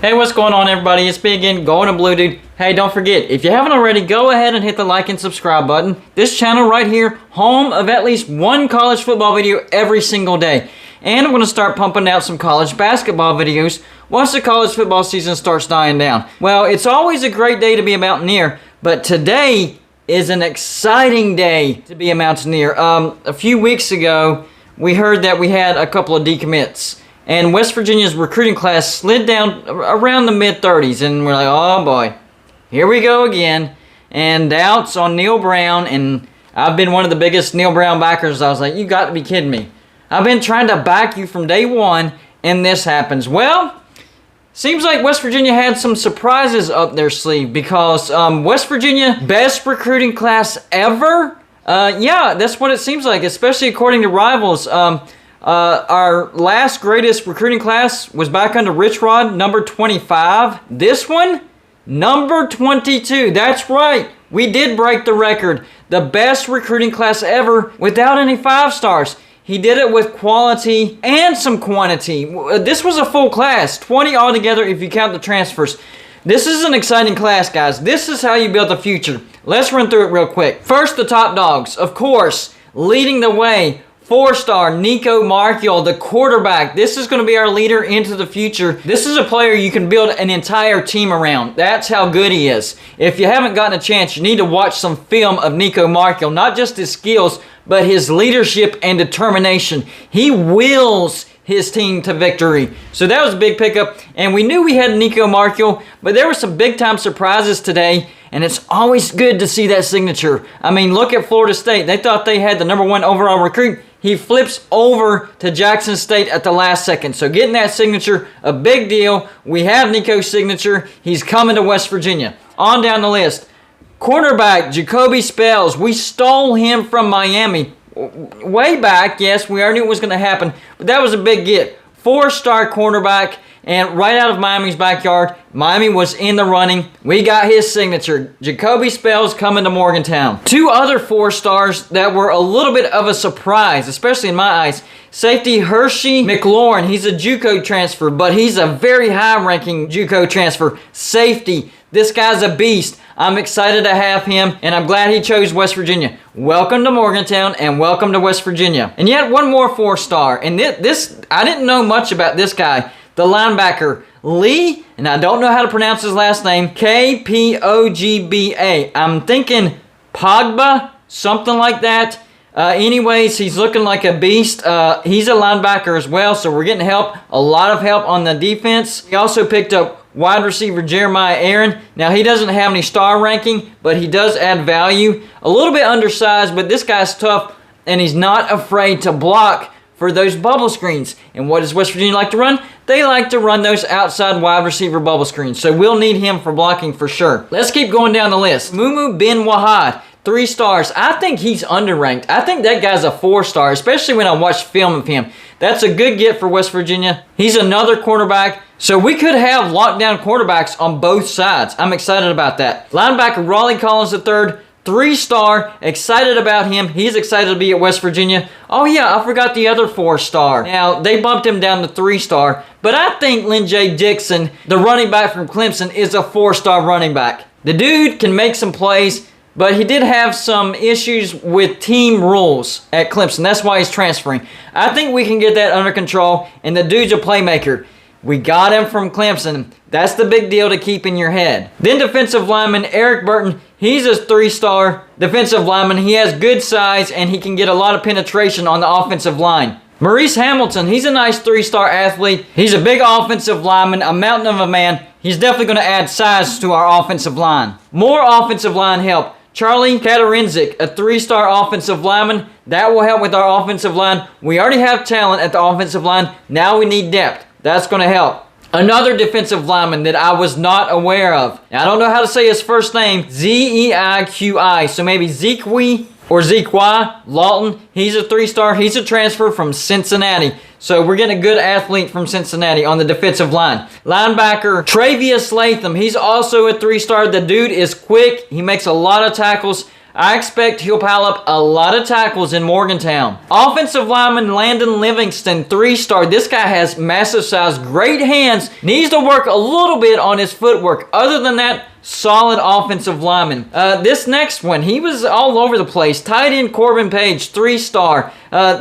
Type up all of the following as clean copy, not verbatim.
Hey, what's going on, everybody? It's me again, Golden Blue Dude. Hey, don't forget, if you haven't already, go ahead and hit the like and subscribe button. This channel right here, home of at least one college football video every single day. And I'm going to start pumping out some college basketball videos once the college football season starts dying down. Well, it's always a great day to be a Mountaineer, but today is an exciting day to be a Mountaineer. A few weeks ago, we heard that we had a couple of decommits. And West Virginia's recruiting class slid down around the mid-30s. And we're like, oh boy, here we go again. And doubts on Neil Brown. And I've been one of the biggest Neil Brown backers. I was like, you got to be kidding me. I've been trying to back you from day one, and this happens. Well, seems like West Virginia had some surprises up their sleeve. Because West Virginia, best recruiting class ever? Yeah, that's what it seems like. Especially according to Rivals. Our last greatest recruiting class was back under Rich Rod, number 25. This one, number 22. That's right. We did break the record. The best recruiting class ever without any 5 stars. He did it with quality and some quantity. This was a full class, 20 altogether if you count the transfers. This is an exciting class, guys. This is how you build the future. Let's run through it real quick. First, the top dogs. Of course, leading the way. 4-star Nico Markiel, the quarterback. This is going to be our leader into the future. This is a player you can build an entire team around. That's how good he is. If you haven't gotten a chance, you need to watch some film of Nico Markiel. Not just his skills, but his leadership and determination. He wills his team to victory. So that was a big pickup. And we knew we had Nico Markiel, but there were some big-time surprises today. And it's always good to see that signature. I mean, look at Florida State. They thought they had the #1 overall recruit. He flips over to Jackson State at the last second. So getting that signature, a big deal. We have Nico's signature. He's coming to West Virginia. On down the list. Cornerback, Jacoby Spells. We stole him from Miami. Way back, yes, we already knew it was going to happen. But that was a big get. 4-star cornerback. And right out of Miami's backyard, Miami was in the running. We got his signature. Jacoby Spells coming to Morgantown. 2 other 4-stars that were a little bit of a surprise, especially in my eyes. Safety Hershey McLaurin. He's a JUCO transfer, but he's a very high-ranking JUCO transfer. Safety. This guy's a beast. I'm excited to have him, and I'm glad he chose West Virginia. Welcome to Morgantown, and welcome to West Virginia. And yet, one more 4-star. And this I didn't know much about this guy. The linebacker, Lee, and I don't know how to pronounce his last name, K-P-O-G-B-A. I'm thinking Pogba, something like that. Anyways, he's looking like a beast. He's a linebacker as well, so we're getting help, a lot of help on the defense. He also picked up wide receiver Jeremiah Aaron. Now, he doesn't have any star ranking, but he does add value. A little bit undersized, but this guy's tough, and he's not afraid to block for those bubble screens. And what does West Virginia like to run? They like to run those outside wide receiver bubble screens. So we'll need him for blocking for sure. Let's keep going down the list. Mumu bin Wahad, 3 stars. I think he's underranked. I think that guy's a 4-star, especially when I watch film of him. That's a good get for West Virginia. He's another quarterback. So we could have lockdown quarterbacks on both sides. I'm excited about that. Linebacker Raleigh Collins III. 3-star, excited about him. He's excited to be at West Virginia. Oh yeah, I forgot the other 4-star. Now, they bumped him down to 3-star, but I think Lynn J. Dixon, the running back from Clemson, is a 4-star running back. The dude can make some plays, but he did have some issues with team rules at Clemson. That's why he's transferring. I think we can get that under control, and the dude's a playmaker. We got him from Clemson. That's the big deal to keep in your head. Then defensive lineman Eric Burton. He's a 3-star defensive lineman. He has good size, and he can get a lot of penetration on the offensive line. Maurice Hamilton. He's a nice 3-star athlete. He's a big offensive lineman, a mountain of a man. He's definitely going to add size to our offensive line. More offensive line help. Charlie Katarinzik, a 3-star offensive lineman. That will help with our offensive line. We already have talent at the offensive line. Now we need depth. That's going to help. Another defensive lineman that I was not aware of. Now, I don't know how to say his first name. Z-E-I-Q-I. So maybe Zequi or Zequi Lawton. He's a 3-star. He's a transfer from Cincinnati. So we're getting a good athlete from Cincinnati on the defensive line. Linebacker Travius Latham. He's also a 3-star. The dude is quick. He makes a lot of tackles. I expect he'll pile up a lot of tackles in Morgantown. Offensive lineman Landon Livingston, 3-star. This guy has massive size, great hands, needs to work a little bit on his footwork. Other than that, solid offensive lineman. This next one, he was all over the place. Tight end Corbin Page, 3-star.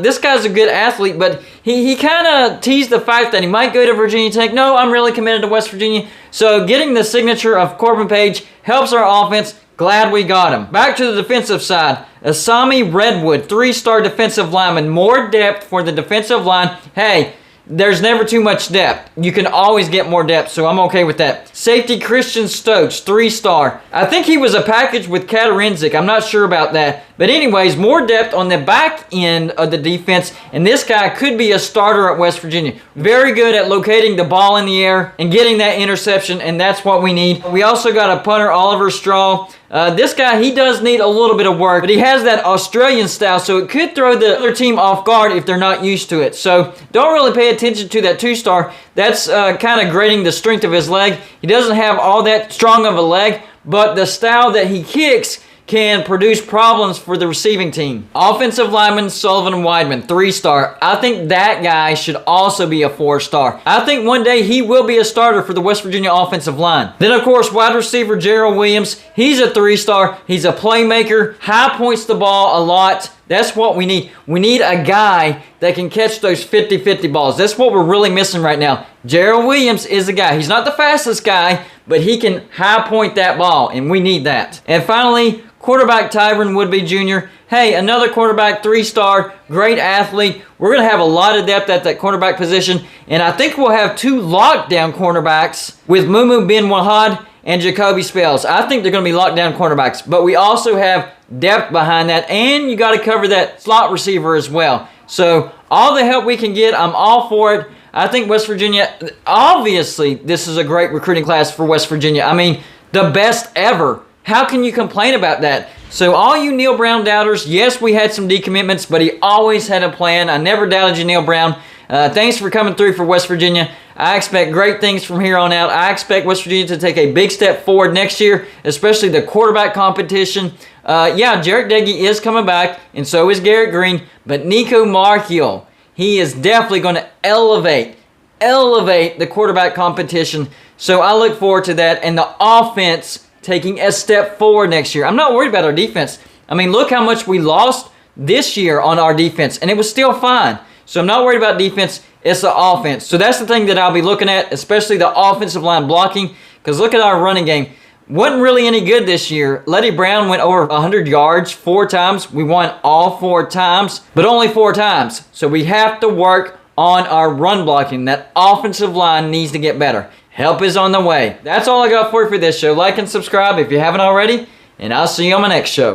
This guy's a good athlete, but he kind of teased the fact that he might go to Virginia Tech. No, I'm really committed to West Virginia. So getting the signature of Corbin Page helps our offense. Glad we got him. Back to the defensive side. Asami Redwood, 3-star defensive lineman. More depth for the defensive line. Hey, there's never too much depth. You can always get more depth, so I'm okay with that. Safety Christian Stokes, 3-star. I think he was a package with Katarinzik. I'm not sure about that. But anyways, more depth on the back end of the defense, and this guy could be a starter at West Virginia. Very good at locating the ball in the air and getting that interception, and that's what we need. We also got a punter, Oliver Straw. This guy, he does need a little bit of work, but he has that Australian style, so it could throw the other team off guard if they're not used to it. So don't really pay attention to that 2-star. That's kind of grading the strength of his leg. He doesn't have all that strong of a leg, but the style that he kicks can produce problems for the receiving team. Offensive lineman Sullivan Weidman, 3-star. I think that guy should also be a 4-star. I think one day he will be a starter for the West Virginia offensive line. Then, of course, wide receiver Gerald Williams. He's a 3-star. He's a playmaker. High points the ball a lot. That's what we need. We need a guy that can catch those 50-50 balls. That's what we're really missing right now. Gerald Williams is the guy. He's not the fastest guy, but he can high point that ball, and we need that. And finally, quarterback Tyron Woodby Jr. Hey, another quarterback, 3-star, great athlete. We're going to have a lot of depth at that quarterback position, and I think we'll have 2 lockdown cornerbacks with Mumu Ben Wahad and Jacoby Spells. I think they're going to be lockdown cornerbacks, but we also have depth behind that, and you got to cover that slot receiver as well. So all the help we can get, I'm all for it. I think West Virginia, obviously, this is a great recruiting class for West Virginia. I mean, the best ever. How can you complain about that? So all you Neil Brown doubters, yes, we had some decommitments, but he always had a plan. I never doubted you, Neil Brown. Thanks for coming through for West Virginia. I expect great things from here on out. I expect West Virginia to take a big step forward next year, especially the quarterback competition. Yeah, Jarek Deggy is coming back, and so is Garrett Green, but Nico Marchiol, he is definitely going to elevate the quarterback competition. So I look forward to that, and the offense taking a step forward next year. I'm not worried about our defense. I mean, look how much we lost this year on our defense, and it was still fine. So I'm not worried about defense. It's the offense. So that's the thing that I'll be looking at, especially the offensive line blocking, because look at our running game. Wasn't really any good this year. Letty Brown went over 100 yards 4 times. We won all 4 times, but only 4 times. So we have to work on our run blocking. That offensive line needs to get better. Help is on the way. That's all I got for you for this show. Like and subscribe if you haven't already, and I'll see you on my next show.